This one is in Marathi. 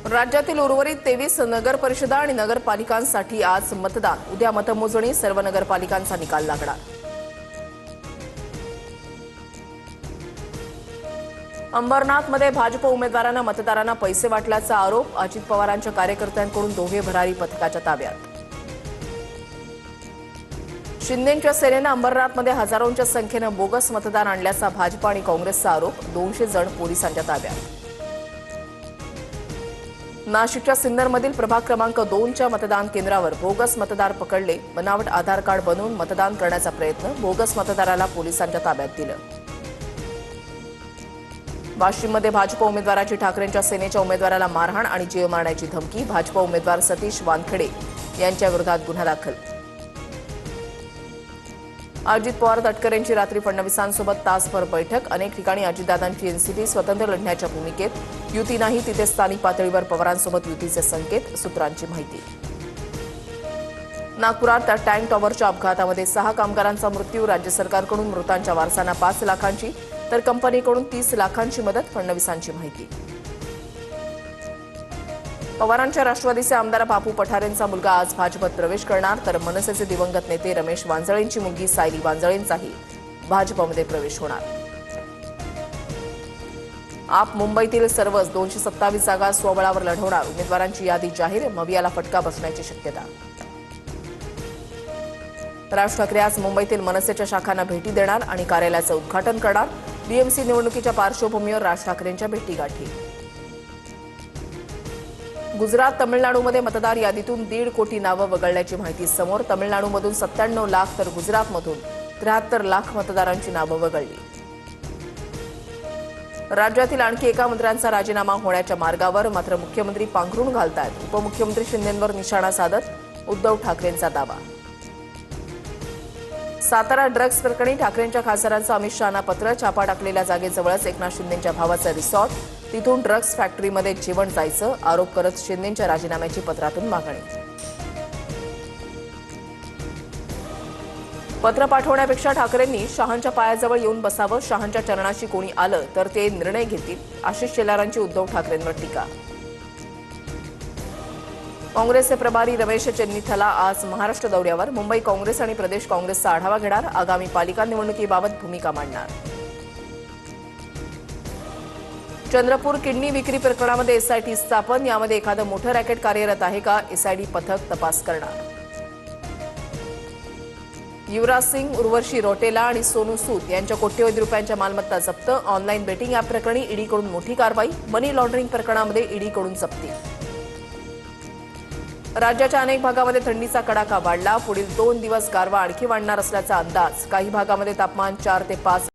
राज्यातील उर्वरित 23 नगर परिषदा आणि नगरपालिकांसाठी आज मतदान। उद्या मतमोजणी, सर्व नगरपालिकांचा निकाल लागणार। अंबरनाथमध्ये भाजप उमेदवारांना मतदारांना पैसे वाटल्याचा आरोप। अजित पवारांच्या कार्यकर्त्यांकडून दोघे भरारी पथकाच्या ताब्यात। शिंदेंच्या सेनेनं अंबरनाथमध्ये हजारोंच्या संख्येनं बोगस मतदान आणल्याचा भाजप आणि काँग्रेसचा आरोप। 200 जण पोलिसांच्या ताब्यात। नाशिकच्या सिन्नरमधील प्रभाग क्रमांक 2च्या मतदान केंद्रावर बोगस मतदार पकडले। बनावट आधार कार्ड बनवून मतदान करण्याचा प्रयत्न। बोगस मतदाराला पोलिसांच्या ताब्यात दिलं। वाशिममध्ये भाजप उमेदवाराची ठाकरेंच्या सेनेच्या उमेदवाराला मारहाण आणि जीव मारण्याची धमकी। भाजप उमेदवार सतीश वानखेडे यांच्या विरोधात गुन्हा दाखल। अजित पवार तटकरेंची रात्री फडणवीसांसोबत तासभर बैठक। अनेक ठिकाणी अजितदादांची एनसीपी स्वतंत्र लढण्याच्या भूमिकेत। युती नाही तिथे स्थानिक पातळीवर पवारांसोबत युतीचे संकेत, सूत्रांची माहिती। नागपुरात टँक टॉवरच्या अपघातामध्ये 6 कामगारांचा मृत्यू। राज्य सरकारकडून मृतांच्या वारसांना 5 लाखांची तर कंपनीकडून 30 लाखांची मदत, फडणवीसांची माहिती। पवारांच्या राष्ट्रवादीचे आमदार बापू पठारेंचा मुलगा आज भाजपत प्रवेश करणार, तर मनसेचे दिवंगत नेते रमेश वांजळेंची मुलगी सायली वांजळेंचाही भाजपमध्ये प्रवेश होणार। आप मुंबईतील सर्वच 227 जागा स्वबळावर लढवणार। उमेदवारांची यादी जाहीर, मवियाला फटका बसण्याची शक्यता। राज ठाकरे आज मुंबईतील मनसेच्या शाखांना भेटी देणार आणि कार्यालयाचं उद्घाटन करणार। बीएमसी निवडणुकीच्या पार्श्वभूमीवर राज ठाकरेंच्या भेटीगाठी। गुजरात, तमिळनाडूमध्ये मतदार यादीतून 1.5 कोटी नावं वगळल्याची माहिती समोर। तमिळनाडूमधून 97 लाख तर गुजरातमधून 73 लाख मतदारांची नावं वगळली। राज्यातील आणखी एका मंत्र्यांचा राजीनामा होण्याच्या मार्गावर, मात्र मुख्यमंत्री पांघरून घालतायत। उपमुख्यमंत्री शिंदेंवर निशाणा साधत उद्धव ठाकरेंचा दावा। सातारा ड्रग्ज प्रकरणी ठाकरेंच्या खासदारांचं अमित शहांना पत्र। छापा टाकलेल्या जागेजवळच एकनाथ शिंदेंच्या भावाचं रिसॉर्ट, तिथून ड्रग्ज फॅक्टरीमध्ये जेवण जायचं, आरोप करत शिंदेंच्या राजीनाम्याची पत्रातून मागणी। पत्र पाठवण्यापेक्षा ठाकरेंनी शहांच्या पायाजवळ येऊन बसावं। शहांच्या चरणाशी कोणी आलं तर ते निर्णय घेतील, आशिष शेलारांची उद्धव ठाकरेंवर टीका। काँग्रेसचे प्रभारी रमेश चेन्निथला आज महाराष्ट्र दौऱ्यावर। मुंबई काँग्रेस आणि प्रदेश काँग्रेसचा आढावा घेणार। आगामी पालिका निवडणुकीबाबत भूमिका मांडणार। चंद्रपूर किडनी विक्री प्रकरणामध्ये एसआयटी स्थापन। यामध्ये एखादं मोठं रॅकेट कार्यरत आहे का, एसआयटी पथक तपास करणार। युवराज सिंग, उर्वशी रौटेला आणि सोनू सूद यांच्या कोट्यवधी रुपयांच्या मालमत्ता जप्त। ऑनलाईन बेटिंग ॲप प्रकरणी ईडीकडून मोठी कारवाई। मनी लॉन्ड्रिंग प्रकरणामध्ये ईडीकडून जप्ती। राज्याच्या अनेक भागामध्ये थंडीचा कडाका वाढला। पुढील 2 दिवस गारवा आणखी वाढणार असल्याचा अंदाज। काही भागामध्ये तापमान 4 ते 5